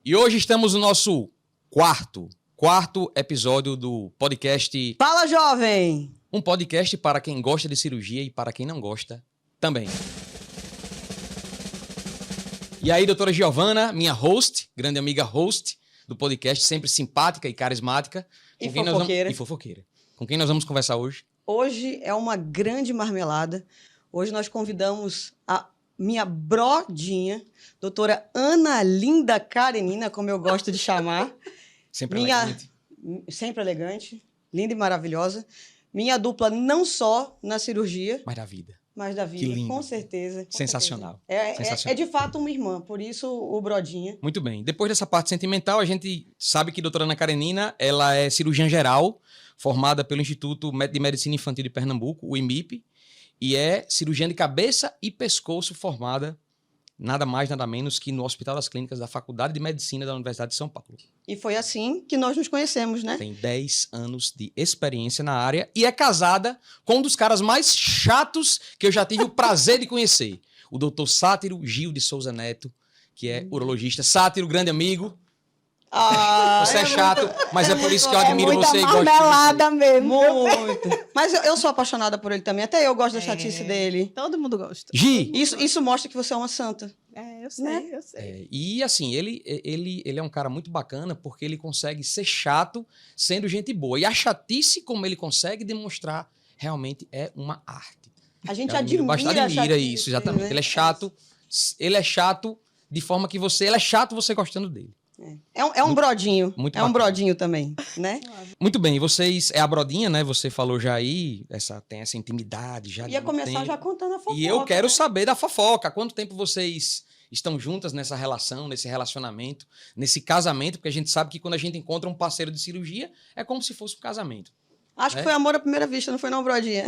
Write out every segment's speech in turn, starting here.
E hoje estamos no nosso quarto episódio do podcast... Fala, jovem! Um podcast para quem gosta de cirurgia e para quem não gosta também. E aí, doutora Giovana, minha host, grande amiga host do podcast, sempre simpática e carismática. E fofoqueira. E fofoqueira. Com quem nós vamos conversar hoje? Hoje é uma grande marmelada. Hoje nós convidamos a minha brodinha, doutora Ana Linda Karenina, como eu gosto de chamar. Sempre elegante. Sempre elegante, linda e maravilhosa. Minha dupla não só na cirurgia, Mas da vida. mas da vida, Que lindo. com certeza. Sensacional. É de fato uma irmã, por isso o brodinha. Muito bem. Depois dessa parte sentimental, a gente sabe que a doutora Ana Karenina, ela é cirurgiã geral, formada pelo Instituto de Medicina Infantil de Pernambuco, o IMIP, e é cirurgiã de cabeça e pescoço formada nada mais, nada menos que no Hospital das Clínicas da Faculdade de Medicina da Universidade de São Paulo. E foi assim que nós nos conhecemos, né? Tem 10 anos de experiência na área e é casada com um dos caras mais chatos que eu já tive o prazer de conhecer, o doutor Sátiro Gil de Souza Neto, que é urologista. Sátiro, grande amigo. Você é chato, mas é por isso que eu admiro você e gosto de marmelada mesmo. Muito. Mas eu sou apaixonada por ele também. Até eu gosto da chatice dele. Todo mundo gosta. Gi! Isso mostra que você é uma santa. Eu sei, Né? eu sei. E assim, ele é um cara muito bacana porque ele consegue ser chato sendo gente boa. E a chatice, como ele consegue demonstrar, realmente é uma arte. A gente Admira admira a chatice, isso, exatamente. né? Ele é chato de forma que ele é chato você gostando dele. É um brodinho. Muito é um bacana. brodinho também, né? Muito bem, vocês, é a brodinha, né? Você falou já aí, tem essa intimidade já de Ia muito começar tempo. já contando a fofoca. E eu quero né? saber da fofoca. Há quanto tempo vocês estão juntas nessa relação, nesse relacionamento, nesse casamento? Porque a gente sabe que quando a gente encontra um parceiro de cirurgia, é como se fosse um casamento. Acho que foi amor à primeira vista, não foi não, brodinha?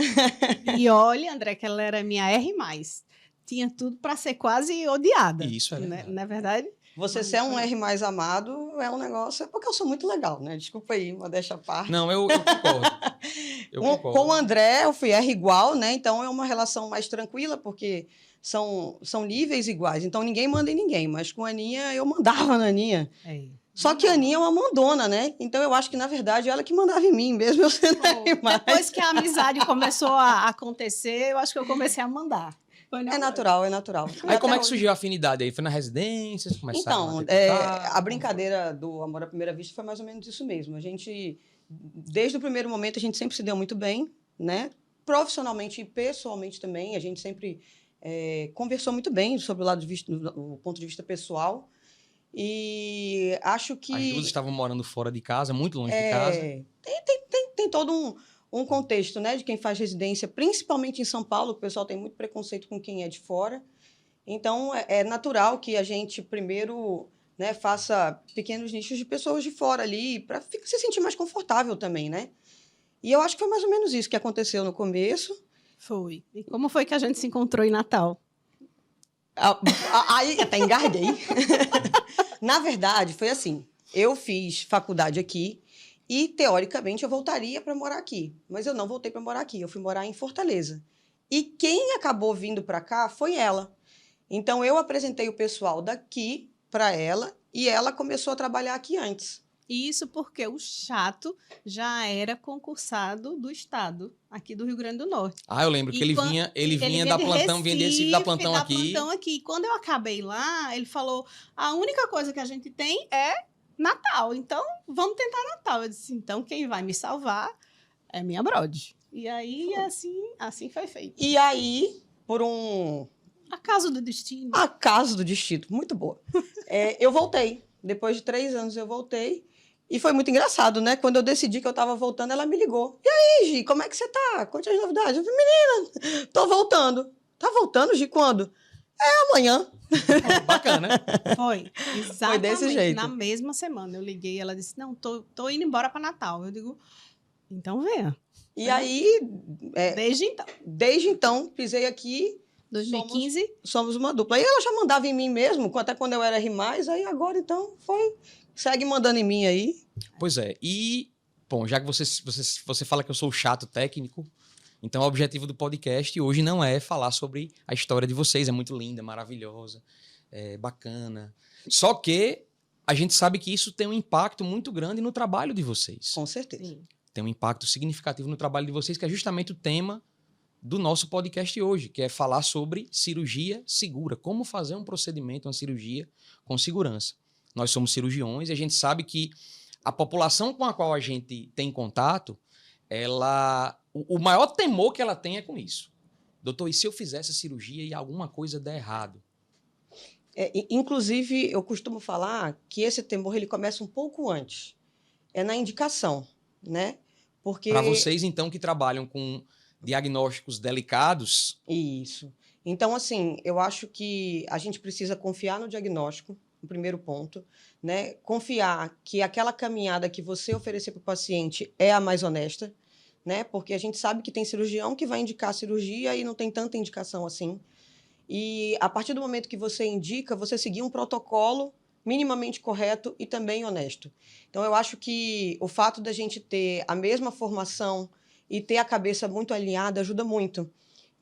E olha, André, que ela era minha R+. Tinha tudo para ser quase odiada. Isso é verdade. Não é verdade? Você ser um R mais amado é um negócio... É porque eu sou muito legal, né? Desculpa aí, modéstia à parte. Não, eu concordo. Eu concordo. Com o André, eu fui R igual, né? Então, é uma relação mais tranquila, porque são níveis iguais. Então, ninguém manda em ninguém. Mas com a Aninha, eu mandava na Aninha. Só que a Aninha é uma mandona, né? Então, eu acho que, na verdade, ela que mandava em mim, mesmo eu sendo R+. Depois que a amizade começou a acontecer, eu acho que eu comecei a mandar. É natural, é natural. Aí como é que surgiu a afinidade aí? Foi na residência? Então, a brincadeira do amor à primeira vista foi mais ou menos isso mesmo. A gente, desde o primeiro momento, a gente sempre se deu muito bem, né? Profissionalmente e pessoalmente também, a gente sempre conversou muito bem sobre o ponto de vista pessoal. E acho que... As duas estavam morando fora de casa, muito longe de casa. Tem todo um contexto, né, de quem faz residência, principalmente em São Paulo, o pessoal tem muito preconceito com quem é de fora. Então, é natural que a gente primeiro, né, faça pequenos nichos de pessoas de fora ali, para se sentir mais confortável também, né? E eu acho que foi mais ou menos isso que aconteceu no começo. Foi. E como foi que a gente se encontrou em Natal? Aí, até engasguei. Na verdade, foi assim, eu fiz faculdade aqui, e, teoricamente, eu voltaria para morar aqui. Mas eu não voltei para morar aqui. Eu fui morar em Fortaleza. E quem acabou vindo para cá foi ela. Então, eu apresentei o pessoal daqui para ela e ela começou a trabalhar aqui antes. Isso porque o chato já era concursado do estado, aqui do Rio Grande do Norte. Ah, eu lembro que ele vinha dar plantão, vinha desse dar plantão aqui. Quando eu acabei lá, ele falou, a única coisa que a gente tem é Natal, então vamos tentar Natal. Eu disse, então quem vai me salvar é minha brode. E aí, assim foi feito. E aí, por Acaso do destino. Acaso do destino, muito boa. Eu voltei. Depois de 3 anos eu voltei. E foi muito engraçado, né? Quando eu decidi que eu estava voltando, ela me ligou. E aí, Gi, como é que você tá? Conte as novidades. Eu falei, menina, tô voltando. Tá voltando, Gi, quando? Amanhã. Bacana, né? Foi, exatamente. Foi desse jeito. Na mesma semana eu liguei, ela disse, não, tô indo embora para Natal. Eu digo, então venha. E aí... Desde então. Pisei aqui. 2015. Somos uma dupla. Aí ela já mandava em mim mesmo, até quando eu era R+, aí agora então segue mandando em mim aí. Pois é, e, bom, já que você fala que eu sou o chato técnico, então o objetivo do podcast hoje não é falar sobre a história de vocês, é muito linda, maravilhosa, é bacana. Só que a gente sabe que isso tem um impacto muito grande no trabalho de vocês. Com certeza. Sim. Tem um impacto significativo no trabalho de vocês, que é justamente o tema do nosso podcast hoje, que é falar sobre cirurgia segura. Como fazer um procedimento, uma cirurgia com segurança. Nós somos cirurgiões e a gente sabe que a população com a qual a gente tem contato, o maior temor que ela tem é com isso. Doutor, e se eu fizer essa cirurgia e alguma coisa der errado? Inclusive, eu costumo falar que esse temor ele começa um pouco antes. É na indicação, né? Porque... Para vocês, então, que trabalham com diagnósticos delicados... Isso. Então, assim, eu acho que a gente precisa confiar no diagnóstico, o primeiro ponto, né? Confiar que aquela caminhada que você oferecer para o paciente é a mais honesta, né? Porque a gente sabe que tem cirurgião que vai indicar a cirurgia e não tem tanta indicação assim. E a partir do momento que você indica, você seguir um protocolo minimamente correto e também honesto. Então, eu acho que o fato da gente ter a mesma formação e ter a cabeça muito alinhada ajuda muito.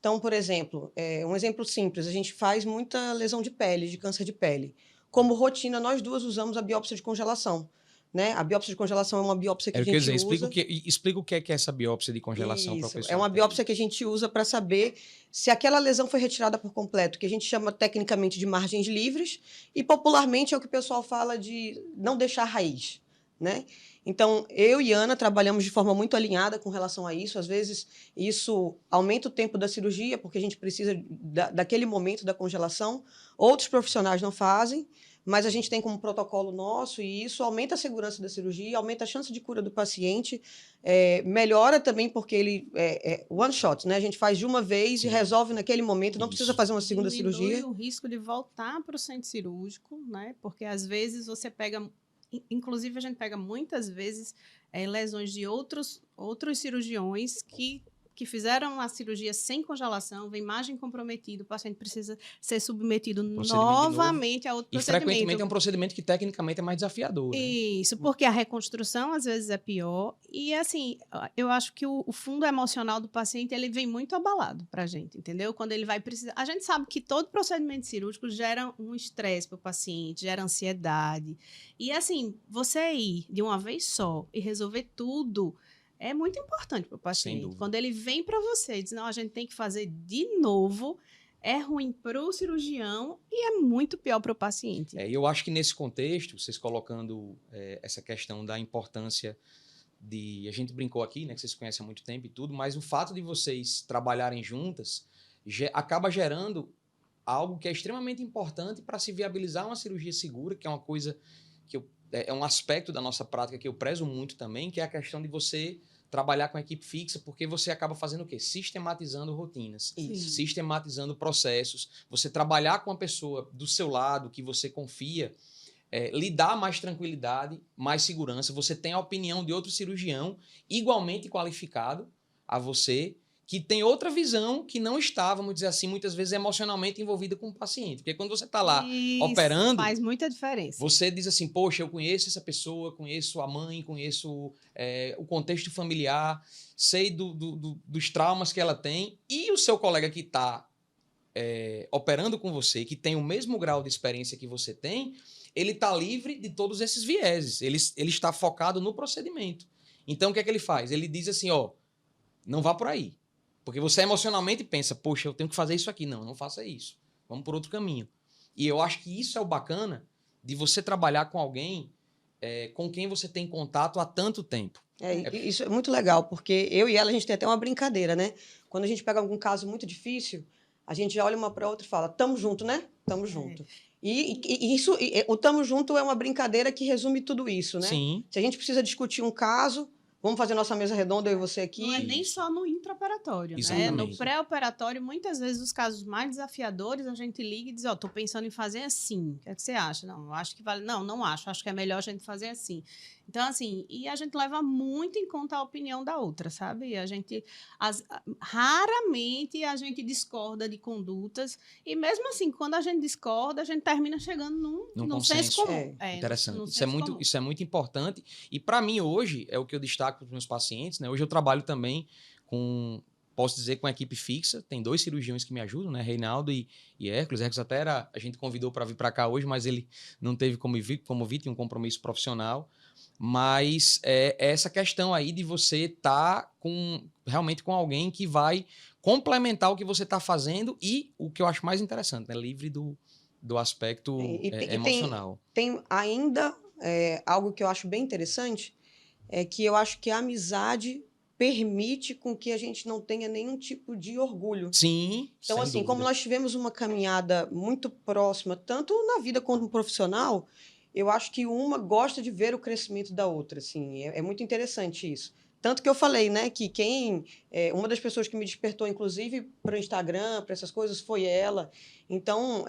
Então, por exemplo, um exemplo simples, a gente faz muita lesão de pele, de câncer de pele. Como rotina, nós duas usamos a biópsia de congelação. Né? A biópsia de congelação é uma biópsia que a gente usa... Explica o que é essa biópsia de congelação para o pessoal. É uma biópsia que a gente usa para saber se aquela lesão foi retirada por completo, que a gente chama tecnicamente de margens livres, e popularmente é o que o pessoal fala de não deixar raiz. Né? Então, eu e Ana trabalhamos de forma muito alinhada com relação a isso. Às vezes, isso aumenta o tempo da cirurgia, porque a gente precisa daquele momento da congelação. Outros profissionais não fazem, mas a gente tem como protocolo nosso, e isso aumenta a segurança da cirurgia, aumenta a chance de cura do paciente, melhora também porque ele é one shot, né? A gente faz de uma vez e resolve naquele momento, não precisa fazer uma segunda cirurgia. Diminui o risco de voltar para o centro cirúrgico, né? Porque às vezes você pega... Inclusive, a gente pega muitas vezes lesões de outros cirurgiões que fizeram a cirurgia sem congelação, vem imagem comprometida, o paciente precisa ser submetido novamente a outro procedimento. E frequentemente é um procedimento que tecnicamente é mais desafiador. Né? Isso, porque a reconstrução às vezes é pior. E assim, eu acho que o fundo emocional do paciente ele vem muito abalado pra gente, entendeu? Quando ele vai precisar. A gente sabe que todo procedimento cirúrgico gera um estresse para o paciente, gera ansiedade. E assim, você ir de uma vez só e resolver tudo. É muito importante para o paciente. Quando ele vem para você e diz, não, a gente tem que fazer de novo, é ruim para o cirurgião e é muito pior para o paciente. Eu acho que nesse contexto, vocês colocando essa questão da importância de... A gente brincou aqui, né, que vocês conhecem há muito tempo e tudo, mas o fato de vocês trabalharem juntas acaba gerando algo que é extremamente importante para se viabilizar uma cirurgia segura, que é uma coisa que é um aspecto da nossa prática que eu prezo muito também, que é a questão de você trabalhar com a equipe fixa, porque você acaba fazendo o quê? Sistematizando rotinas, sistematizando processos. Você trabalhar com uma pessoa do seu lado, que você confia, lhe dá mais tranquilidade, mais segurança. Você tem a opinião de outro cirurgião igualmente qualificado a você, que tem outra visão que não está, vamos dizer assim, muitas vezes emocionalmente envolvida com o paciente. Porque quando você está lá operando... faz muita diferença. Você diz assim, poxa, eu conheço essa pessoa, conheço a mãe, conheço o contexto familiar, sei dos traumas que ela tem, e o seu colega que está operando com você, que tem o mesmo grau de experiência que você tem, ele está livre de todos esses vieses, ele está focado no procedimento. Então, o que é que ele faz? Ele diz assim, não vá por aí. Porque você emocionalmente pensa, poxa, eu tenho que fazer isso aqui. Não faça isso. Vamos por outro caminho. E eu acho que isso é o bacana de você trabalhar com alguém com quem você tem contato há tanto tempo. Isso é muito legal, porque eu e ela, a gente tem até uma brincadeira, né? Quando a gente pega algum caso muito difícil, a gente já olha uma para a outra e fala, tamo junto, né? Tamo junto. E o tamo junto é uma brincadeira que resume tudo isso, né? Sim. Se a gente precisa discutir um caso... Vamos fazer nossa mesa redonda, eu e você aqui. Não é nem só no intraoperatório, né? No pré-operatório, muitas vezes, os casos mais desafiadores, a gente liga e diz, tô pensando em fazer assim. O que é que você acha? Não, acho que vale... Não acho. Acho que é melhor a gente fazer assim. Então, assim, e a gente leva muito em conta a opinião da outra, sabe? Raramente a gente discorda de condutas. E mesmo assim, quando a gente discorda, a gente termina chegando num senso comum. Interessante. Isso é muito importante. E para mim, hoje, é o que eu destaco para os meus pacientes, né? Hoje eu trabalho também com posso dizer com a equipe fixa, tem 2 cirurgiões que me ajudam, né? Reinaldo e Hércules. Hércules até a gente convidou para vir para cá hoje, mas ele não teve como vir, tinha um compromisso profissional. Mas é essa questão aí de você estar realmente com alguém que vai complementar o que você está fazendo e o que eu acho mais interessante, né? Livre do aspecto emocional. Tem ainda algo que eu acho bem interessante, é que eu acho que a amizade permite com que a gente não tenha nenhum tipo de orgulho. Sim, então, assim, como nós tivemos uma caminhada muito próxima, tanto na vida quanto no profissional, eu acho que uma gosta de ver o crescimento da outra, assim, é muito interessante isso. Tanto que eu falei, né, que uma das pessoas que me despertou, inclusive, para o Instagram, para essas coisas, foi ela. Então,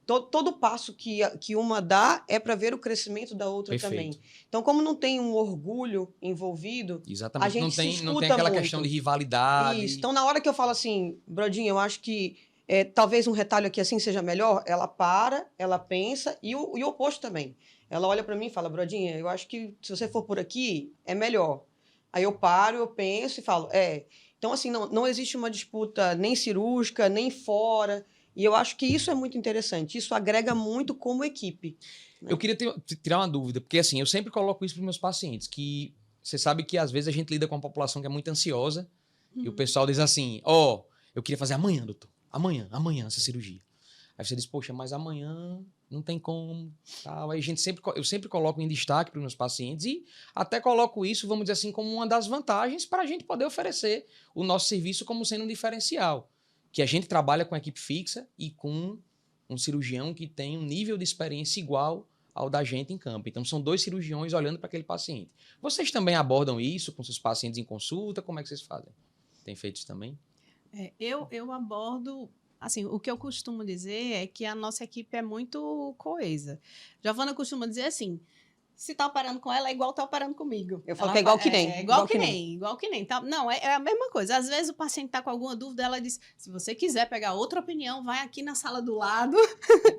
todo passo que uma dá é para ver o crescimento da outra também. Então, como não tem um orgulho envolvido, exatamente. A gente não tem aquela muito. questão de rivalidade. Isso. Então, na hora que eu falo assim, Brodinho, eu acho que talvez um retalho aqui assim seja melhor, ela para, ela pensa, e o oposto também. Ela olha para mim e fala, Brodinha, eu acho que se você for por aqui, é melhor. Aí eu paro, eu penso e falo, Então, assim, não existe uma disputa nem cirúrgica, nem fora. E eu acho que isso é muito interessante. Isso agrega muito como equipe. Né? Eu queria tirar uma dúvida, porque assim, eu sempre coloco isso para os meus pacientes, que você sabe que às vezes a gente lida com uma população que é muito ansiosa, e o pessoal diz assim, eu queria fazer amanhã, doutor. Amanhã essa cirurgia. Aí você diz, poxa, mas amanhã não tem como, tal. Aí eu sempre coloco em destaque para os meus pacientes e até coloco isso, vamos dizer assim, como uma das vantagens para a gente poder oferecer o nosso serviço como sendo um diferencial. Que a gente trabalha com a equipe fixa e com um cirurgião que tem um nível de experiência igual ao da gente em campo. Então, são 2 cirurgiões olhando para aquele paciente. Vocês também abordam isso com seus pacientes em consulta? Como é que vocês fazem? Tem feito isso também? Eu abordo... Assim, o que eu costumo dizer é que a nossa equipe é muito coesa. Giovana costuma dizer assim, se tá operando com ela, é igual tá operando comigo. Eu falo que é igual que nem. Igual que nem. Tá? Não, é a mesma coisa. Às vezes o paciente tá com alguma dúvida, ela diz, se você quiser pegar outra opinião, vai aqui na sala do lado,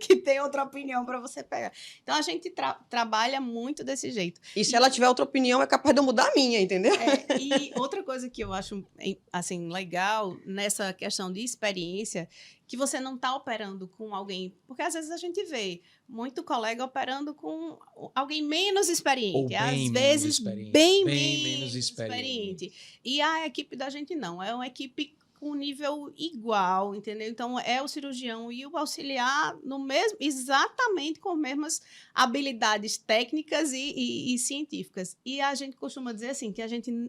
que tem outra opinião para você pegar. Então, a gente trabalha muito desse jeito. E se ela tiver outra opinião, é capaz de eu mudar a minha, entendeu? E outra coisa que eu acho, assim, legal nessa questão de experiência, que você não está operando com alguém... Porque, às vezes, a gente vê muito colega operando com alguém menos experiente. Às vezes, bem menos experiente. E a equipe da gente não. É uma equipe com nível igual, entendeu? Então, é o cirurgião e o auxiliar exatamente com as mesmas habilidades técnicas e científicas. E a gente costuma dizer assim, que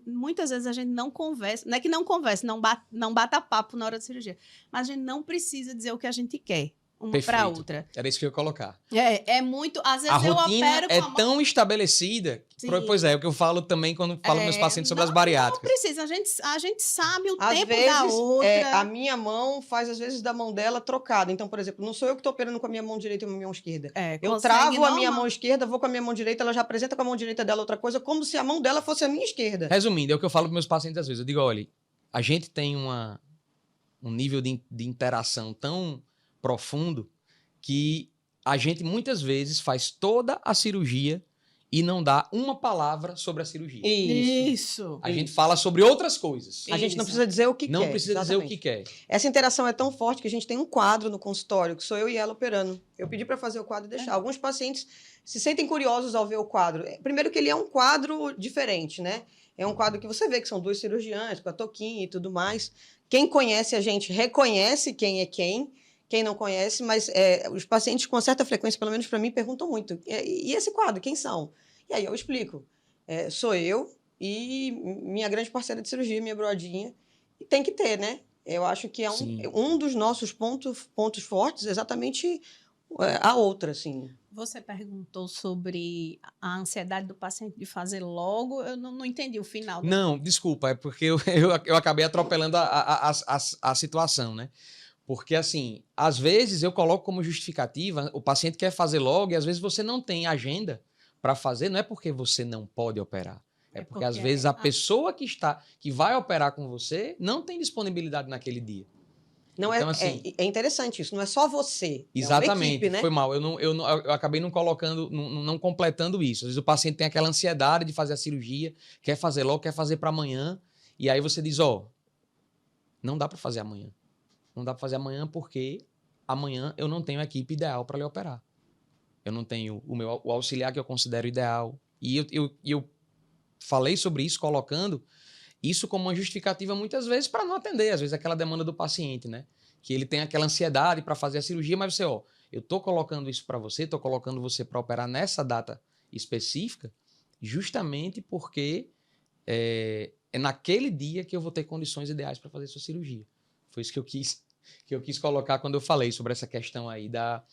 muitas vezes a gente não conversa, não é que não conversa, não bata papo na hora da cirurgia, mas a gente não precisa dizer o que a gente quer. Uma para outra. Era isso que eu ia colocar. É muito... Às vezes a rotina eu opero com é tão estabelecida. Sim. Pois é o que eu falo também quando falo com meus pacientes sobre as bariátricas. Não precisa. A gente sabe o às tempo vezes, da outra. A minha mão faz, às vezes, da mão dela trocada. Então, por exemplo, não sou eu que estou operando com a minha mão direita e a minha mão esquerda. Eu travo a minha mão esquerda, vou com a minha mão direita, ela já apresenta com a mão direita dela outra coisa, como se a mão dela fosse a minha esquerda. Resumindo, é o que eu falo para meus pacientes às vezes. Eu digo, olha, a gente tem um nível de interação tão profundo que a gente muitas vezes faz toda a cirurgia e não dá uma palavra sobre a cirurgia. Isso. A gente fala sobre outras coisas. A gente não precisa dizer o que quer. Não precisa dizer o que quer. Essa interação é tão forte que a gente tem um quadro no consultório, que sou eu e ela operando. Eu pedi para fazer o quadro e deixar. Alguns pacientes se sentem curiosos ao ver o quadro. Primeiro que ele é um quadro diferente, né? É um quadro que você vê que são 2 cirurgiães, com a touquinha e tudo mais. Quem conhece a gente reconhece quem é quem. Quem não conhece, mas os pacientes com certa frequência, pelo menos para mim, perguntam muito. E esse quadro, quem são? E aí eu explico. Sou eu e minha grande parceira de cirurgia, minha brodinha. E tem que ter, né? Eu acho que é um dos nossos pontos fortes, exatamente a outra, assim. Você perguntou sobre a ansiedade do paciente de fazer logo. Eu não entendi o final. Não, desculpa. É porque eu acabei atropelando a situação, né? Porque, assim, às vezes eu coloco como justificativa, o paciente quer fazer logo e às vezes você não tem agenda para fazer, não é porque você não pode operar. É porque às vezes a pessoa que vai operar com você não tem disponibilidade naquele dia. Não então, assim, é interessante isso, não é só você. Exatamente, é uma equipe, né? Foi mal. Eu acabei não colocando, não completando isso. Às vezes o paciente tem aquela ansiedade de fazer a cirurgia, quer fazer logo, quer fazer para amanhã, e aí você diz, Não dá para fazer amanhã. Não dá para fazer amanhã porque amanhã eu não tenho a equipe ideal para lhe operar. Eu não tenho o auxiliar que eu considero ideal. E eu falei sobre isso, colocando isso como uma justificativa muitas vezes para não atender, às vezes, aquela demanda do paciente, né? Que ele tem aquela ansiedade para fazer a cirurgia, mas você, eu tô colocando isso para você, tô colocando você para operar nessa data específica, justamente porque é naquele dia que eu vou ter condições ideais para fazer sua cirurgia. Foi isso que eu quis colocar quando eu falei sobre essa questão aí da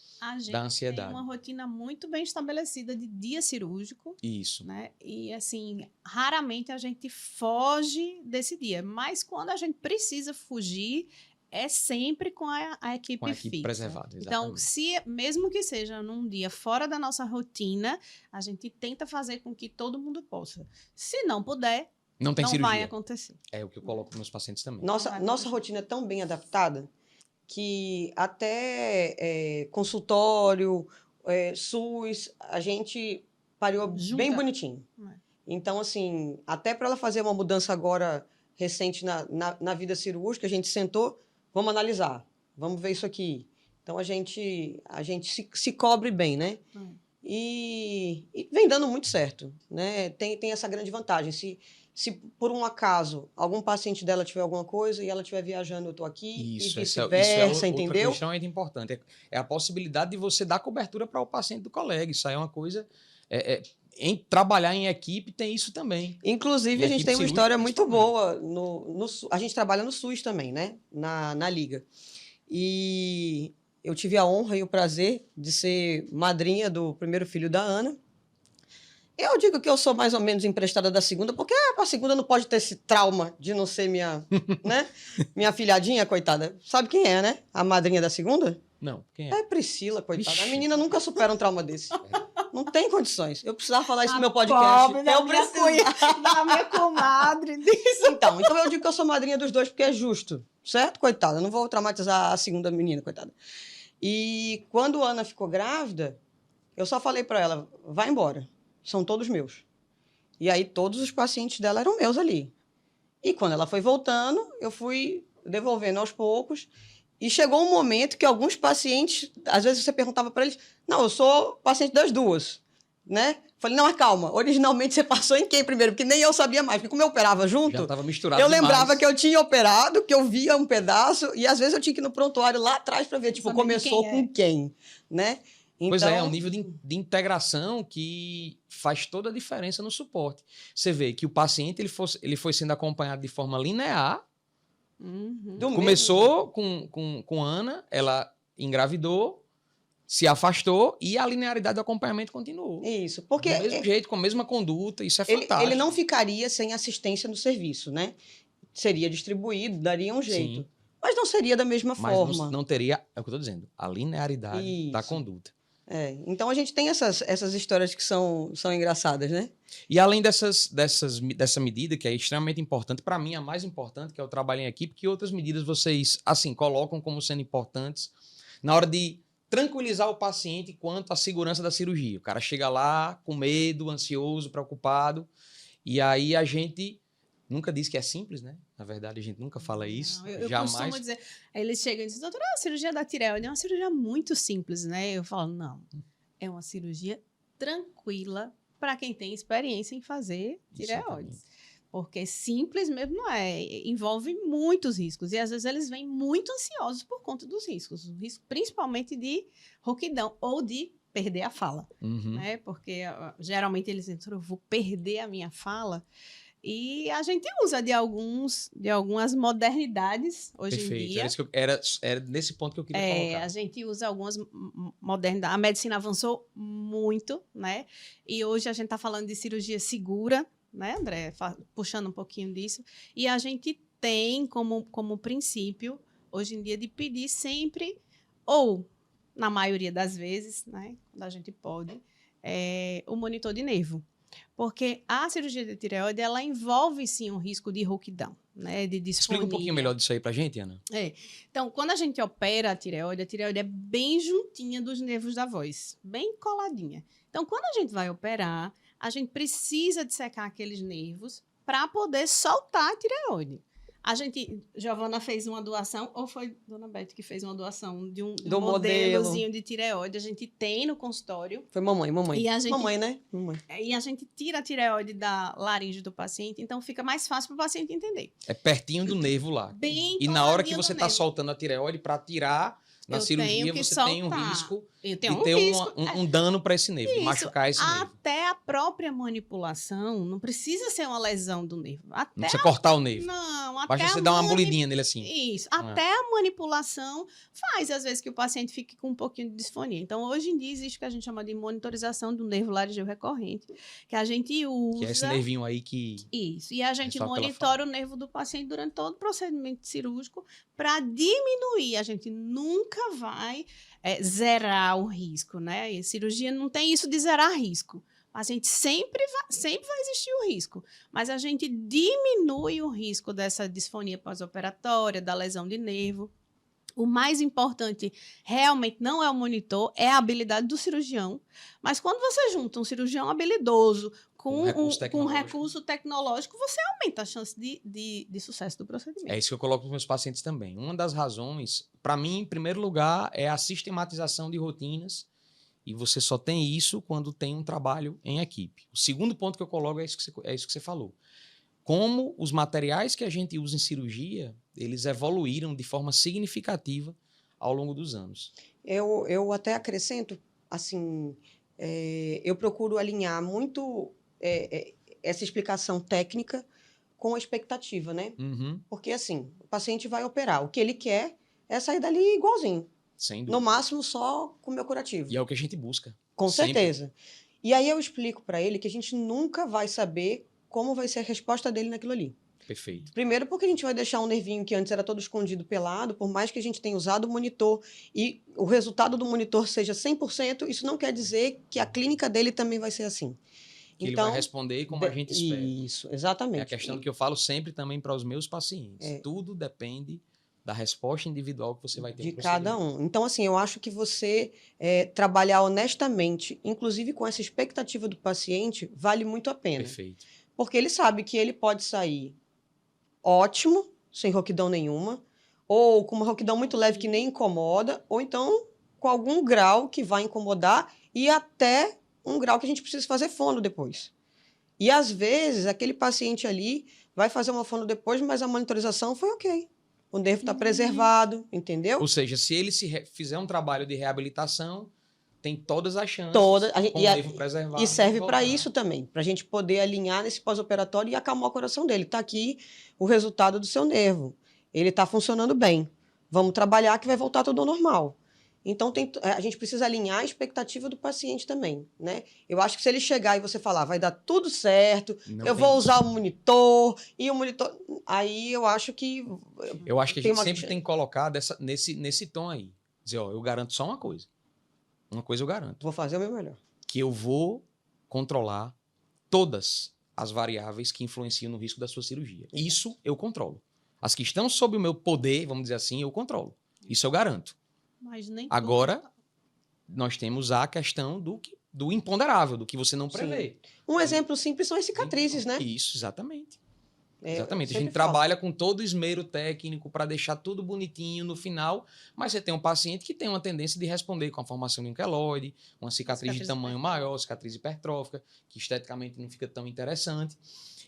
ansiedade. Tem uma rotina muito bem estabelecida de dia cirúrgico. Isso. Né? E, assim, raramente a gente foge desse dia. Mas quando a gente precisa fugir, é sempre com a equipe Com a equipe fixa. preservada, Então, exatamente. mesmo que seja num dia fora da nossa rotina, a gente tenta fazer com que todo mundo possa. Se não puder, não tem não cirurgia. vai acontecer. É o que eu coloco para meus pacientes também. Nossa rotina é tão bem adaptada que até consultório, SUS, a gente pariu bem bonitinho. Então, assim, até para ela fazer uma mudança agora recente na vida cirúrgica, a gente sentou, vamos analisar, vamos ver isso aqui. Então, a gente se cobre bem, né? E vem dando muito certo, né? Tem essa grande vantagem. Se por um acaso algum paciente dela tiver alguma coisa e ela estiver viajando, eu estou aqui, Isso, e isso é vice-versa, outra entendeu? questão extremamente importante. É a possibilidade de você dar cobertura para o paciente do colega. Isso aí é uma coisa... em trabalhar em equipe tem isso também. Inclusive, a gente tem uma história muito boa. A gente trabalha no SUS também, né? Na Liga. E eu tive a honra e o prazer de ser madrinha do primeiro filho da Ana. Eu digo que eu sou mais ou menos emprestada da segunda, porque a segunda não pode ter esse trauma de não ser minha, né? Minha filhadinha, coitada. Sabe quem é, né? A madrinha da segunda? Não, quem é? É Priscila, coitada. Vixe. A menina nunca supera um trauma desse. Não tem condições. Eu precisava falar isso no meu podcast. Pobre da minha comadre. Disso. Então eu digo que eu sou madrinha dos dois porque é justo, certo? Coitada, eu não vou traumatizar a segunda menina, coitada. E quando a Ana ficou grávida, eu só falei para ela, vai embora, são todos meus. E aí todos os pacientes dela eram meus ali. E quando ela foi voltando, eu fui devolvendo aos poucos. E chegou um momento que alguns pacientes, às vezes você perguntava para eles, não, eu sou paciente das duas, né? Falei, não, mas calma, originalmente você passou em quem primeiro? Porque nem eu sabia mais, porque como eu operava junto, já estava misturado eu demais. lembrava que eu tinha operado, que eu via um pedaço, e às vezes eu tinha que ir no prontuário lá atrás para ver, tipo, começou com quem, né? Então... Pois é um nível de integração que faz toda a diferença no suporte. Você vê que o paciente ele foi sendo acompanhado de forma linear. Começou com Ana, ela engravidou, se afastou e a linearidade do acompanhamento continuou. Isso, porque... Do mesmo jeito, com a mesma conduta, isso é fantástico. Ele não ficaria sem assistência no serviço, né? Seria distribuído, daria um jeito. Sim. Mas não seria da mesma forma. Não teria, é o que eu estou dizendo, a linearidade da conduta. Então a gente tem essas histórias que são engraçadas, né? E além dessa medida, que é extremamente importante, para mim a mais importante, que é o trabalho em equipe, que outras medidas vocês, assim, colocam como sendo importantes na hora de tranquilizar o paciente quanto à segurança da cirurgia. O cara chega lá com medo, ansioso, preocupado, e aí a gente nunca diz que é simples, né? Na verdade, a gente nunca fala isso. Eu jamais. costumo dizer... Aí eles chegam e dizem, doutora, a cirurgia da tireoide é uma cirurgia muito simples, né? Eu falo, não, é uma cirurgia tranquila para quem tem experiência em fazer tireoides. Porque simples mesmo não é. Envolve muitos riscos. E às vezes eles vêm muito ansiosos por conta dos riscos. O risco principalmente de rouquidão ou de perder a fala. Né? Porque geralmente eles dizem, eu vou perder a minha fala. E a gente usa de algumas modernidades hoje em dia. Era nesse ponto que eu queria colocar. A gente usa algumas modernidades. A medicina avançou muito, né? E hoje a gente está falando de cirurgia segura, né, André? Puxando um pouquinho disso. E a gente tem como princípio, hoje em dia, de pedir sempre, ou, na maioria das vezes, né, quando a gente pode, o monitor de nervo. Porque a cirurgia de tireoide, ela envolve, sim, um risco de rouquidão, né, de disfonia. Explica um pouquinho melhor disso aí pra gente, Ana. Então, quando a gente opera a tireoide é bem juntinha dos nervos da voz, bem coladinha. Então, quando a gente vai operar, a gente precisa dissecar aqueles nervos para poder soltar a tireoide. Giovana fez uma doação, ou foi Dona Beth que fez uma doação de um Do modelozinho de tireoide? A gente tem no consultório. Foi mamãe. E a gente, Mamãe, né? Mamãe. e a gente tira a tireoide da laringe do paciente, então fica mais fácil para o paciente entender. É pertinho do nervo lá. Bem E na hora que coladinho você do está nervo. soltando a tireoide para tirar, na Eu cirurgia tenho que você tem um soltar. risco Eu de tenho ter risco. um dano para esse nervo, de Isso, machucar esse nervo. Até a própria manipulação não precisa ser uma lesão do nervo. Não Até precisa cortar o nervo. não, até Basta você a dar uma mani- bolidinha nele assim. Isso, até a manipulação faz, às vezes, que o paciente fique com um pouquinho de disfonia. Então, hoje em dia, existe o que a gente chama de monitorização do nervo laringeu recorrente, que a gente usa... Que é esse nervinho aí que... Isso, e a gente Resolve pela monitora o nervo do paciente durante todo o procedimento cirúrgico para diminuir. A gente nunca vai zerar o risco, né? E cirurgia não tem isso de zerar risco. A gente sempre vai existir o risco, mas a gente diminui o risco dessa disfonia pós-operatória, da lesão de nervo. O mais importante realmente não é o monitor, é a habilidade do cirurgião. Mas quando você junta um cirurgião habilidoso com um recurso tecnológico, você aumenta a chance de sucesso do procedimento. É isso que eu coloco para os meus pacientes também. Uma das razões, para mim, em primeiro lugar, é a sistematização de rotinas. E você só tem isso quando tem um trabalho em equipe. O segundo ponto que eu coloco é isso que você falou. Como os materiais que a gente usa em cirurgia, eles evoluíram de forma significativa ao longo dos anos. Eu até acrescento, assim, eu procuro alinhar muito essa explicação técnica com a expectativa, né? Uhum, Porque, assim, o paciente vai operar. O que ele quer é sair dali igualzinho. sem dúvida. No máximo, só com o meu curativo. E é o que a gente busca. Com sempre. certeza. E aí eu explico para ele que a gente nunca vai saber como vai ser a resposta dele naquilo ali. Perfeito. Primeiro porque a gente vai deixar um nervinho que antes era todo escondido pelado, por mais que a gente tenha usado o monitor e o resultado do monitor seja 100%, isso não quer dizer que a clínica dele também vai ser assim. Que ele vai responder como a gente espera. Isso, exatamente. É a questão que eu falo sempre também para os meus pacientes. Tudo depende da resposta individual que você vai ter. De cada um. Então, assim, eu acho que você trabalhar honestamente, inclusive com essa expectativa do paciente, vale muito a pena. Perfeito. Porque ele sabe que ele pode sair ótimo, sem rouquidão nenhuma, ou com uma rouquidão muito leve que nem incomoda, ou então com algum grau que vai incomodar e até um grau que a gente precisa fazer fono depois. E, às vezes, aquele paciente ali vai fazer uma fono depois, mas a monitorização foi ok. O nervo está preservado, entendeu? Ou seja, se ele fizer um trabalho de reabilitação, tem todas as chances com o nervo preservado. E serve para isso também, para a gente poder alinhar nesse pós-operatório e acalmar o coração dele. Está aqui o resultado do seu nervo. Ele está funcionando bem. Vamos trabalhar que vai voltar tudo ao normal. Então, a gente precisa alinhar a expectativa do paciente também, né? Eu acho que se ele chegar e você falar, vai dar tudo certo, vou usar o monitor, e o monitor... Aí eu acho que... Eu acho que a gente sempre tem que colocar nesse tom aí. Dizer, ó, eu garanto só uma coisa. Uma coisa eu garanto. Vou fazer o meu melhor. Que eu vou controlar todas as variáveis que influenciam no risco da sua cirurgia. Isso eu controlo. As que estão sob o meu poder, vamos dizer assim, eu controlo. Isso eu garanto. Mas nem agora, nós temos a questão do imponderável, do que você não prevê. Sim. Um exemplo simples são as cicatrizes, né? Isso, exatamente. Exatamente. A gente falo. trabalha com todo o esmero técnico para deixar tudo bonitinho no final, mas você tem um paciente que tem uma tendência de responder com a formação de um queloide, uma cicatriz de tamanho maior, cicatriz hipertrófica, que esteticamente não fica tão interessante.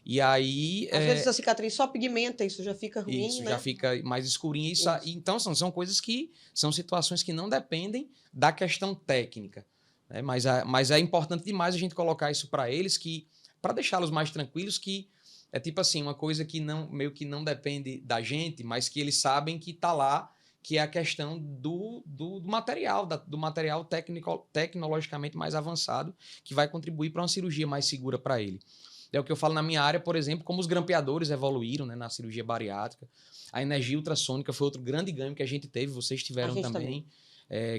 E aí... Às vezes a cicatriz só pigmenta, isso já fica ruim, isso, né? já fica mais escurinho. Então, são coisas que... São situações que não dependem da questão técnica. Né? Mas é importante demais a gente colocar isso para eles, para deixá-los mais tranquilos, que é tipo assim, uma coisa que meio que não depende da gente, mas que eles sabem que está lá, que é a questão do material, do material tecnologicamente mais avançado, que vai contribuir para uma cirurgia mais segura para ele. É o que eu falo na minha área, por exemplo, como os grampeadores evoluíram, né, na cirurgia bariátrica. A energia ultrassônica foi outro grande ganho que a gente teve, vocês tiveram também.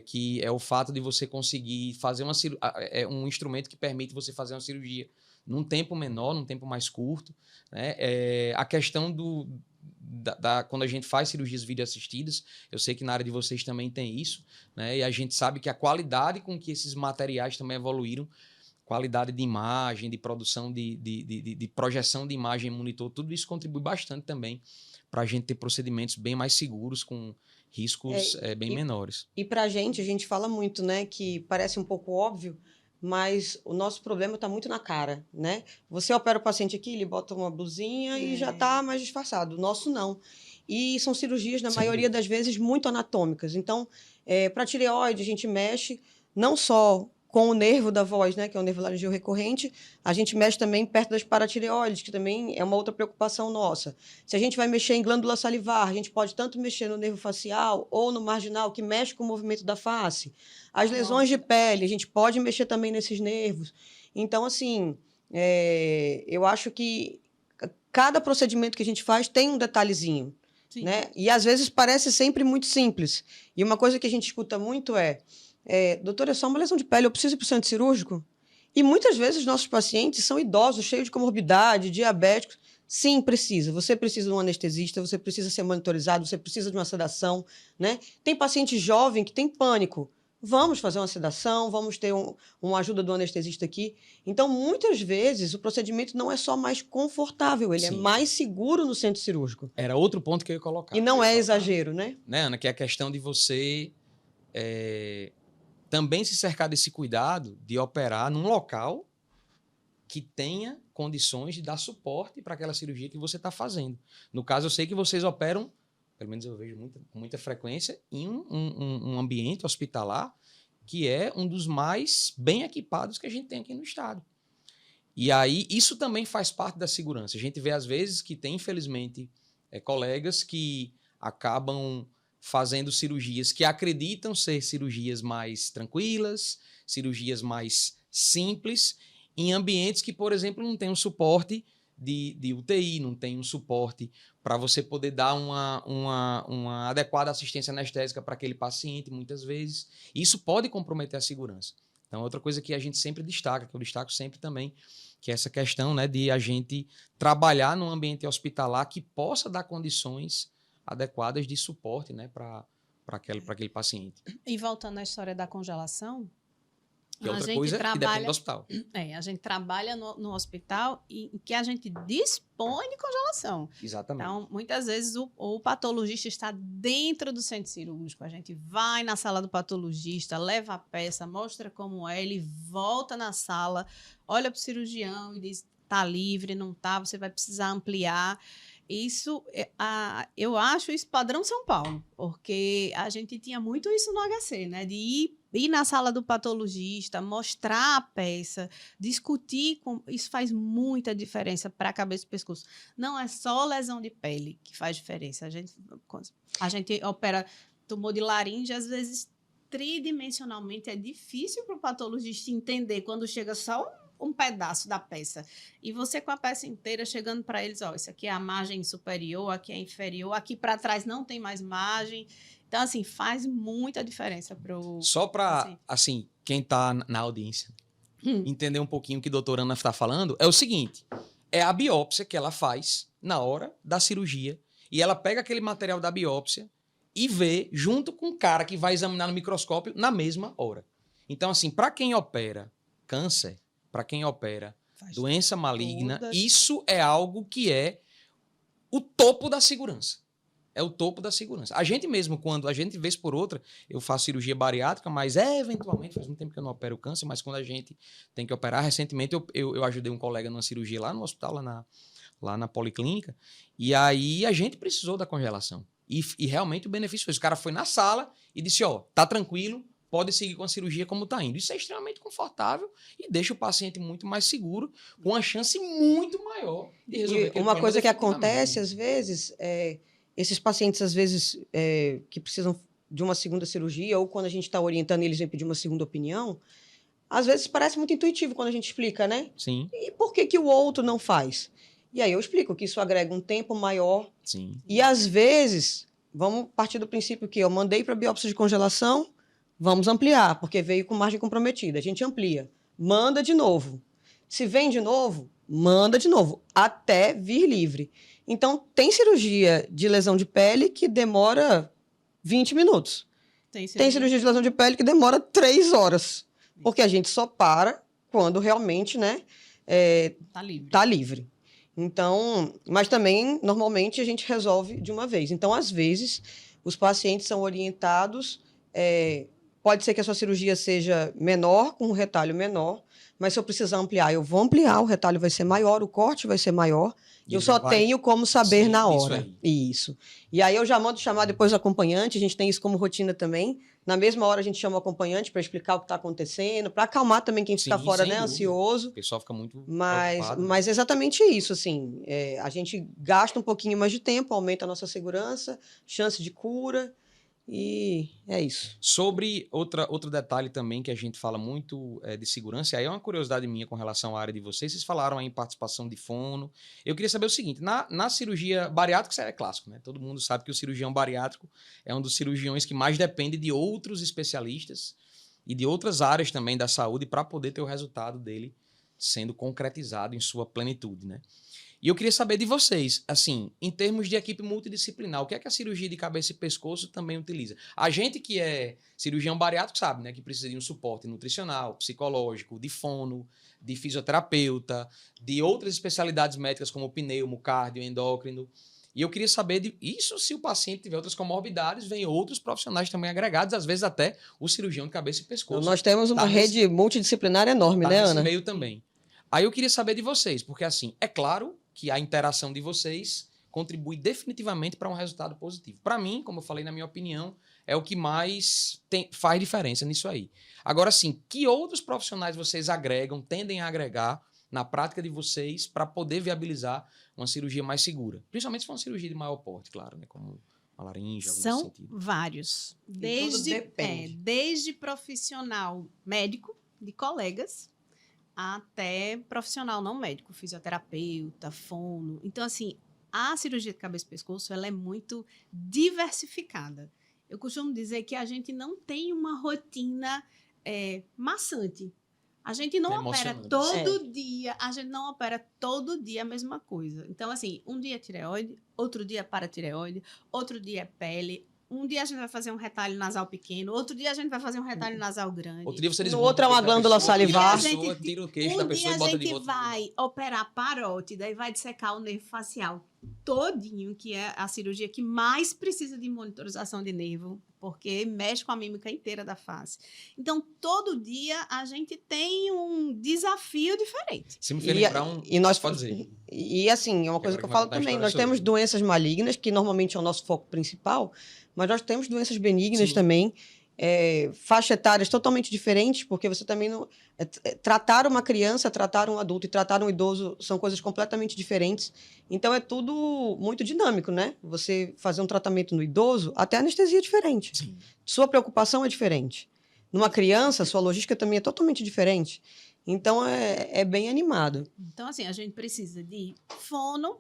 Que é o fato de você conseguir fazer um instrumento que permite você fazer uma cirurgia num tempo menor, num tempo mais curto. Né? A questão quando a gente faz cirurgias videoassistidas, eu sei que na área de vocês também tem isso, né? E a gente sabe que a qualidade com que esses materiais também evoluíram, qualidade de imagem, de produção, de projeção de imagem em monitor, tudo isso contribui bastante também para a gente ter procedimentos bem mais seguros, com riscos bem menores. E pra gente, a gente fala muito, né, que parece um pouco óbvio, mas o nosso problema está muito na cara, né? Você opera o paciente aqui, ele bota uma blusinha e já está mais disfarçado. O nosso não. E são cirurgias, na maioria das vezes, muito anatômicas. Então, para tireoide, a gente mexe não só com o nervo da voz, né, que é o nervo laringeu recorrente, a gente mexe também perto das paratireoides, que também é uma outra preocupação nossa. Se a gente vai mexer em glândula salivar, a gente pode tanto mexer no nervo facial ou no marginal, que mexe com o movimento da face. As lesões de pele, a gente pode mexer também nesses nervos. Então, assim, eu acho que cada procedimento que a gente faz tem um detalhezinho. Né? E, às vezes, parece sempre muito simples. E uma coisa que a gente escuta muito doutor, é só uma lesão de pele, eu preciso ir para o centro cirúrgico? E muitas vezes nossos pacientes são idosos, cheios de comorbidade, diabéticos. Sim, precisa. Você precisa de um anestesista, você precisa ser monitorizado, você precisa de uma sedação, né? Tem paciente jovem que tem pânico. Vamos fazer uma sedação, vamos ter uma ajuda do anestesista aqui. Então, muitas vezes, o procedimento não é só mais confortável, ele é mais seguro no centro cirúrgico. Era outro ponto que eu ia colocar. E não é exagero, né? Né, Ana? Que é a questão de você também se cercar desse cuidado de operar num local que tenha condições de dar suporte para aquela cirurgia que você está fazendo. No caso, eu sei que vocês operam, pelo menos eu vejo com muita frequência, em um ambiente hospitalar que é um dos mais bem equipados que a gente tem aqui no estado. E aí, isso também faz parte da segurança. A gente vê, às vezes, que tem, infelizmente, colegas que acabam fazendo cirurgias que acreditam ser cirurgias mais tranquilas, cirurgias mais simples, em ambientes que, por exemplo, não tem um suporte de UTI, não tem um suporte para você poder dar uma adequada assistência anestésica para aquele paciente, muitas vezes. Isso pode comprometer a segurança. Então, outra coisa que a gente sempre destaca, que eu destaco sempre também, que é essa questão, né, de a gente trabalhar num ambiente hospitalar que possa dar condições adequadas de suporte, né, para aquele paciente. E voltando à história da congelação, que é outra coisa que depende do hospital. A gente trabalha no hospital em que a gente dispõe de congelação. Exatamente. Então, muitas vezes o patologista está dentro do centro cirúrgico. A gente vai na sala do patologista, leva a peça, mostra como é, ele volta na sala, olha para o cirurgião e diz, está livre, não está, você vai precisar ampliar. Isso, eu acho isso padrão São Paulo, porque a gente tinha muito isso no HC, né? De ir na sala do patologista, mostrar a peça, discutir. Isso faz muita diferença para a cabeça e pescoço. Não é só lesão de pele que faz diferença. A gente opera tumor de laringe, às vezes, tridimensionalmente. É difícil para o patologista entender quando chega só um pedaço da peça. E você com a peça inteira chegando para eles, isso aqui é a margem superior, aqui é inferior, aqui para trás não tem mais margem. Então, assim, faz muita diferença para o... Só para, assim, quem está na audiência entender um pouquinho o que a doutora Ana está falando, é o seguinte, é a biópsia que ela faz na hora da cirurgia e ela pega aquele material da biópsia e vê junto com o cara que vai examinar no microscópio na mesma hora. Então, assim, para quem opera câncer, para quem opera doença maligna, isso é algo que é o topo da segurança. É o topo da segurança. A gente mesmo, quando a gente, vez por outra, eu faço cirurgia bariátrica, mas eventualmente, faz muito tempo que eu não opero câncer, mas quando a gente tem que operar, recentemente eu ajudei um colega numa cirurgia lá no hospital, lá na policlínica, e aí a gente precisou da congelação. E realmente o benefício foi esse. O cara foi na sala e disse, tá tranquilo, pode seguir com a cirurgia como está indo. Isso é extremamente confortável e deixa o paciente muito mais seguro, com uma chance muito maior de resolver. E uma coisa que acontece, às vezes, esses pacientes, às vezes, que precisam de uma segunda cirurgia, ou quando a gente está orientando eles a pedir uma segunda opinião, às vezes parece muito intuitivo quando a gente explica, né? Sim. E por que o outro não faz? E aí eu explico que isso agrega um tempo maior. Sim. E, às vezes, vamos partir do princípio que eu mandei para biópsia de congelação, vamos ampliar, porque veio com margem comprometida. A gente amplia. Manda de novo. Se vem de novo, manda de novo, até vir livre. Então, tem cirurgia de lesão de pele que demora 20 minutos. Tem cirurgia de lesão de pele que demora 3 horas. Porque a gente só para quando realmente, né, tá livre. Tá livre. Então, mas também, normalmente, a gente resolve de uma vez. Então, às vezes, os pacientes são orientados, pode ser que a sua cirurgia seja menor, com um retalho menor, mas se eu precisar ampliar, eu vou ampliar, o retalho vai ser maior, o corte vai ser maior, E eu ele só já vai- tenho como saber Sim, na isso hora. aí. Isso. E aí eu já mando chamar depois o acompanhante, a gente tem isso como rotina também. Na mesma hora a gente chama o acompanhante para explicar o que está acontecendo, para acalmar também quem fica Sim, fora, sem né, dúvida. ansioso. O pessoal fica muito Mas, preocupado. mas é exatamente isso, assim, a gente gasta um pouquinho mais de tempo, aumenta a nossa segurança, chance de cura, e é isso. Sobre outro detalhe também que a gente fala muito de segurança, e aí é uma curiosidade minha com relação à área de vocês falaram aí em participação de fono. Eu queria saber o seguinte, na cirurgia bariátrica, isso é clássico, né? Todo mundo sabe que o cirurgião bariátrico é um dos cirurgiões que mais depende de outros especialistas e de outras áreas também da saúde para poder ter o resultado dele sendo concretizado em sua plenitude, né? E eu queria saber de vocês, assim, em termos de equipe multidisciplinar, o que é que a cirurgia de cabeça e pescoço também utiliza? A gente que é cirurgião bariátrico sabe, né, que precisa de um suporte nutricional, psicológico, de fono, de fisioterapeuta, de outras especialidades médicas como pneumo, cardio, endócrino. E eu queria saber isso se o paciente tiver outras comorbidades, vem outros profissionais também agregados, às vezes até o cirurgião de cabeça e Então, pescoço. nós temos uma Tá nesse- rede multidisciplinar enorme, Tá né, nesse Ana? meio também. Aí eu queria saber de vocês, porque assim, é claro que a interação de vocês contribui definitivamente para um resultado positivo. Para mim, como eu falei na minha opinião, é o que mais faz diferença nisso aí. Agora sim, que outros profissionais vocês agregam, tendem a agregar na prática de vocês para poder viabilizar uma cirurgia mais segura? Principalmente se for uma cirurgia de maior porte, claro, né? Como uma laringe, algo nesse São sentido. vários. tudo Desde, depende. desde profissional médico, de colegas, até profissional não médico, fisioterapeuta, fono. Então, assim, a cirurgia de cabeça e pescoço, ela é muito diversificada. Eu costumo dizer que a gente não tem uma rotina maçante. A gente não É opera emocionante. todo dia, a gente não opera todo dia a mesma coisa. Então, assim, um dia é tireoide, outro dia é paratireoide, outro dia é pele. Um dia a gente vai fazer um retalho nasal pequeno, outro dia a gente vai fazer um retalho nasal grande. Outro dia você No desmonta outro é o uma queixo da glândula pessoa, tira salivar. a pessoa, tira o queixo da pessoa dia e a bota de gente volta. vai operar parótida e vai dissecar o nervo facial todinho, que é a cirurgia que mais precisa de monitorização de nervo, porque mexe com a mímica inteira da face. Então, todo dia a gente tem um desafio diferente. Se me fez E, lembrar um... e nós, Pode dizer. e assim, é uma coisa Agora que eu quem vai falo contar a também, história nós sou eu. temos doenças malignas, que normalmente é o nosso foco principal, mas nós temos doenças benignas Sim. também, faixa etárias totalmente diferentes, porque você também não... tratar uma criança, tratar um adulto e tratar um idoso são coisas completamente diferentes. Então, é tudo muito dinâmico, né? Você fazer um tratamento no idoso, até a anestesia é diferente. Sim. Sua preocupação é diferente. Numa criança, sua logística também é totalmente diferente. Então, é bem animado. Então, assim, a gente precisa de fono,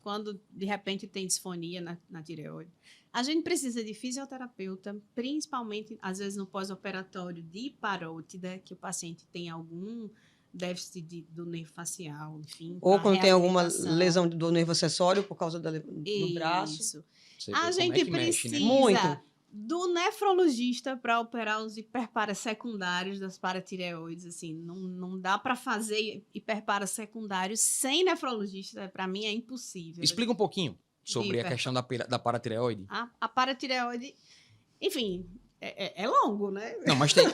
quando de repente tem disfonia na tireoide. A gente precisa de fisioterapeuta, principalmente, às vezes, no pós-operatório de parótida, que o paciente tem algum déficit do nervo facial, enfim. Ou pra quando tem alguma reabilitação. lesão do nervo acessório por causa do braço. Isso. Você vê A como gente é que mexe, precisa né? Muito. do nefrologista para operar os hiperparas secundários das paratireoides. Assim, não dá para fazer hiperparas secundários sem nefrologista. Para mim é impossível. Explica um pouquinho sobre a Hiper. questão da paratireoide. A paratireoide, enfim, é longo, né? Não, mas tem,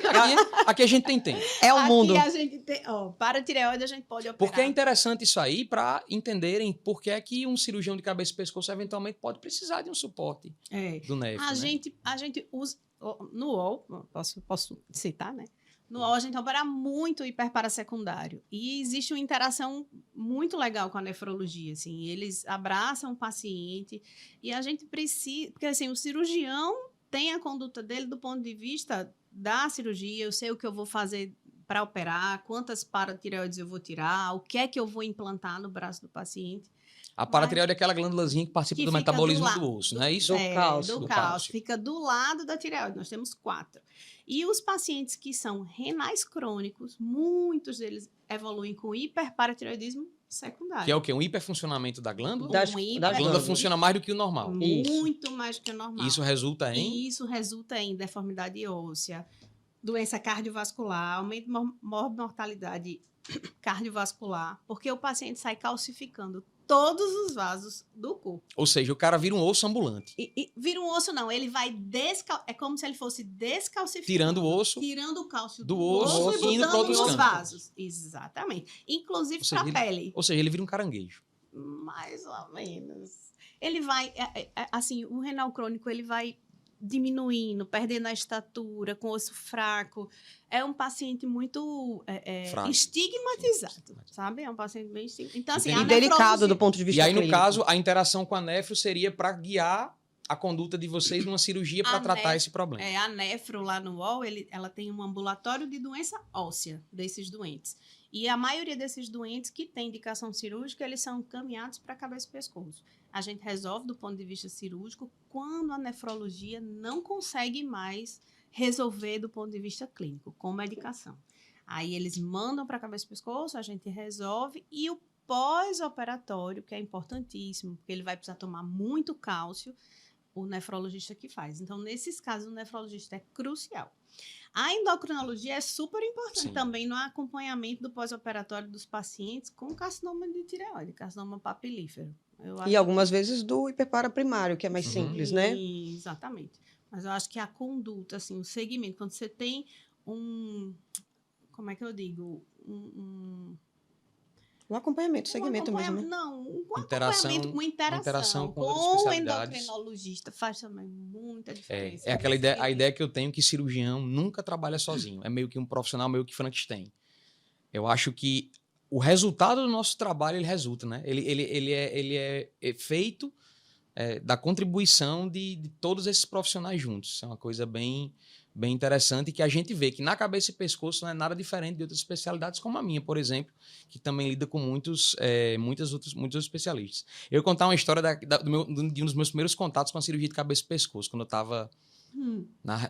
aqui a gente tem tempo. É o mundo. Aqui a gente tem, paratireoide a gente pode operar. Porque é interessante isso aí para entenderem por que é que um cirurgião de cabeça e pescoço eventualmente pode precisar de um suporte do nervo. A gente usa no UOL, posso citar, né? No UOL a gente opera muito hiperparasecundário e existe uma interação muito legal com a nefrologia, assim, eles abraçam o paciente e a gente precisa, porque assim, o cirurgião tem a conduta dele do ponto de vista da cirurgia, eu sei o que eu vou fazer para operar, quantas paratireoides eu vou tirar, o que é que eu vou implantar no braço do paciente. A paratireoide é aquela glândulazinha que participa Que do fica metabolismo do do lado osso, não é isso? Do cálcio. Do Do cálcio. cálcio. Fica do lado da tireoide. Nós temos 4. E os pacientes que são renais crônicos, muitos deles evoluem com hiperparatireoidismo secundário. Que é o quê? Um hiperfuncionamento da glândula? Um Das- hiper- A das glândula glândulas. funciona mais do que o normal. Muito mais do que o normal. Isso resulta em... E isso resulta em deformidade óssea, doença cardiovascular, aumento de mortalidade cardiovascular, porque o paciente sai calcificando todos os vasos do corpo. Ou seja, o cara vira um osso ambulante. E vira um osso, não. Ele vai é como se ele fosse descalcificando. Tirando o osso. Tirando o cálcio do do osso osso e e indo pra botando outros nos cantos. vasos. Exatamente. Inclusive Ou seja, para a pele. Ou seja, ele vira um caranguejo. Mais ou menos. Ele vai, assim, o renal crônico, ele vai diminuindo, perdendo a estatura, com osso fraco. É um paciente muito Frágil. estigmatizado, sabe? É um paciente bem estigmatizado. Então, assim, Entendi. E delicado do ponto de vista E aí, no clínico. caso, a interação com a nefro seria para guiar a conduta de vocês numa cirurgia para A tratar nefro- esse problema. A nefro lá no UOL, ela tem um ambulatório de doença óssea desses doentes. E a maioria desses doentes que tem indicação cirúrgica, eles são encaminhados para cabeça e pescoço. A gente resolve do ponto de vista cirúrgico quando a nefrologia não consegue mais resolver do ponto de vista clínico, com medicação. Aí eles mandam para cabeça e pescoço, a gente resolve e o pós-operatório, que é importantíssimo, porque ele vai precisar tomar muito cálcio, o nefrologista que faz. Então, nesses casos, o nefrologista é crucial. A endocrinologia é super importante Sim. também no acompanhamento do pós-operatório dos pacientes com carcinoma de tireoide, carcinoma papilífero. E algumas vezes do hiperpara primário, que é mais simples, né? Exatamente. Mas eu acho que a conduta, assim, o segmento, quando você tem como é que eu digo? Um acompanhamento, segmento mesmo, né? Não, Interação- acompanhamento com interação com outras o especialidades. endocrinologista faz também muita diferença. É aquela ideia, a ideia que eu tenho que cirurgião nunca trabalha sozinho. É meio que um profissional, meio que Frankenstein. Eu acho que o resultado do nosso trabalho, ele resulta, né? Ele é feito da contribuição de todos esses profissionais juntos. Isso é uma coisa bem interessante que a gente vê que na cabeça e pescoço não é nada diferente de outras especialidades, como a minha, por exemplo, que também lida com muitos outros especialistas. Eu vou contar uma história de um dos meus primeiros contatos com a cirurgia de cabeça e pescoço, quando eu estava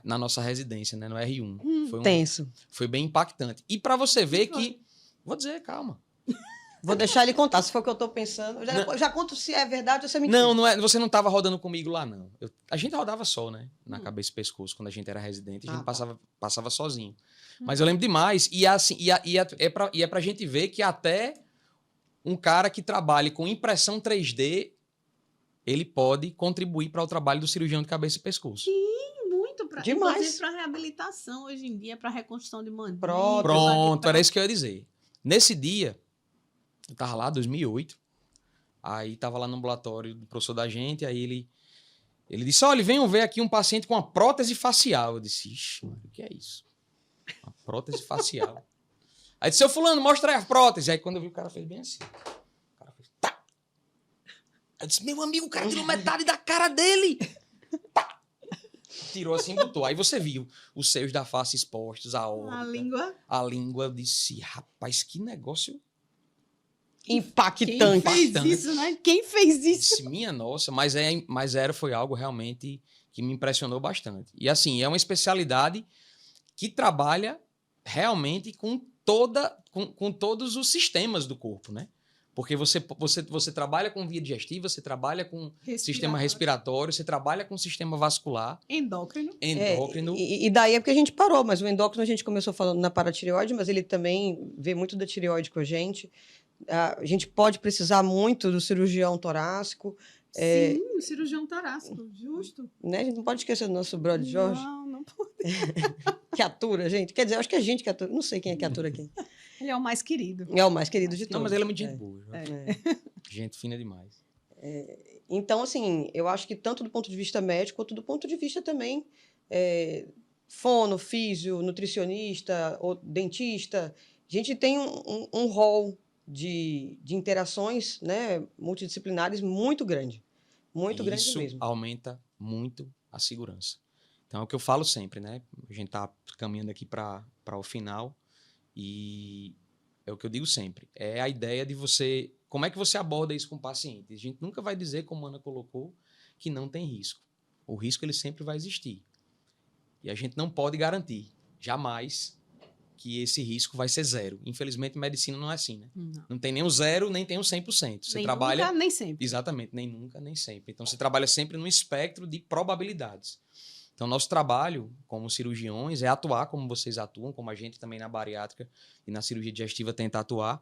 na nossa residência, né, no R1. Tenso. Foi bem impactante. E para você ver que... Vou dizer, calma. Vou deixar ele contar, se for o que eu tô pensando. Eu já conto se é verdade ou se é mentira. Não é, você não estava rodando comigo lá, não. A gente rodava só, né? Na cabeça e pescoço, quando a gente era residente. A gente passava sozinho. Mas eu lembro demais. E é pra gente ver que até um cara que trabalhe com impressão 3D, ele pode contribuir para o trabalho do cirurgião de cabeça e pescoço. Muito para Demais. para reabilitação hoje em dia, para reconstrução de mandíbula. Pronto, era isso que eu ia dizer. Nesse dia, eu tava lá, 2008, aí tava lá no ambulatório do professor da gente, aí ele disse, olha, venham ver aqui um paciente com uma prótese facial. Eu disse, ixi, mano, o que é isso? Uma prótese facial. Aí disse, seu fulano, mostra aí a prótese. Aí quando eu vi, o cara fez bem assim. O cara fez, tá. Aí eu disse, meu amigo, o cara tirou metade da cara dele. Tá. Tirou assim e botou. Aí você viu os seios da face expostos, a órbita. A língua. Eu disse, rapaz, que negócio Impactante. Quem fez isso, né? Quem fez isso? disse, minha nossa, foi algo realmente que me impressionou bastante. E assim, é uma especialidade que trabalha realmente com todos os sistemas do corpo, né? Porque você trabalha com via digestiva, você trabalha com sistema respiratório, você trabalha com sistema vascular. Endócrino. E daí é porque a gente parou, mas o endócrino a gente começou falando na paratireoide, mas ele também vê muito da tireoide com a gente. A gente pode precisar muito do cirurgião torácico. Sim, o cirurgião torácico, justo. Né? A gente não pode esquecer do nosso brother Jorge. Não pode. Que atura, gente. Quer dizer, eu acho que é gente que atura. Não sei quem é que atura quem. Ele é o mais querido. É o mais querido de todos. Não, mas ele é muito gente boa. Gente fina demais. Então, assim, eu acho que tanto do ponto de vista médico, quanto do ponto de vista também fono, físio, nutricionista, ou dentista, a gente tem um rol de interações, né, multidisciplinares muito grande. Muito grande mesmo. Isso aumenta muito a segurança. Então, é o que eu falo sempre, né? A gente está caminhando aqui para o final e é o que eu digo sempre. É a ideia de você... Como é que você aborda isso com o paciente? A gente nunca vai dizer, como a Ana colocou, que não tem risco. O risco ele sempre vai existir. E a gente não pode garantir, jamais, que esse risco vai ser zero. Infelizmente, medicina não é assim, né? Não tem nem o zero, nem tem o 100%. Você Nem trabalha... nunca, nem sempre. Exatamente, nem nunca, nem sempre. Então, você trabalha sempre num espectro de probabilidades. Então, nosso trabalho como cirurgiões é atuar como vocês atuam, como a gente também na bariátrica e na cirurgia digestiva tenta atuar,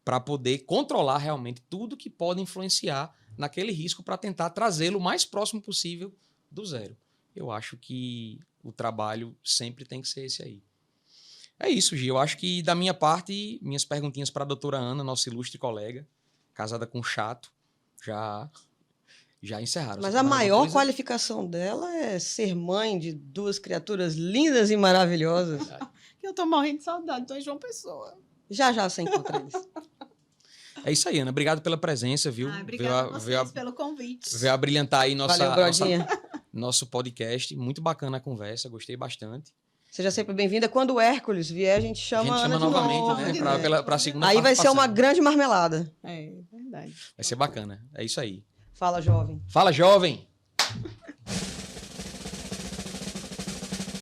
para poder controlar realmente tudo que pode influenciar naquele risco para tentar trazê-lo o mais próximo possível do zero. Eu acho que o trabalho sempre tem que ser esse aí. É isso, Gi. Eu acho que, da minha parte, minhas perguntinhas para a doutora Ana, nossa ilustre colega, casada com chato, já encerraram. Mas Você a tem mais alguma maior coisa? qualificação dela é ser mãe de duas criaturas lindas e maravilhosas. Que eu tô morrendo de saudade, tô em João Pessoa. Já já você encontra eles. É isso aí, Ana. Obrigado pela presença, viu? Obrigada a vocês pelo convite. Veio abrilhantar aí Valeu, Brodinha. nosso podcast. Muito bacana a conversa, gostei bastante. Seja sempre bem-vinda. Quando o Hércules vier, a gente chama A gente Ana chama de novamente, novo. né? Para a segunda Aí vai ser uma participação. grande marmelada. É verdade. Vai ser bacana. É isso aí. Fala, jovem. Fala, jovem!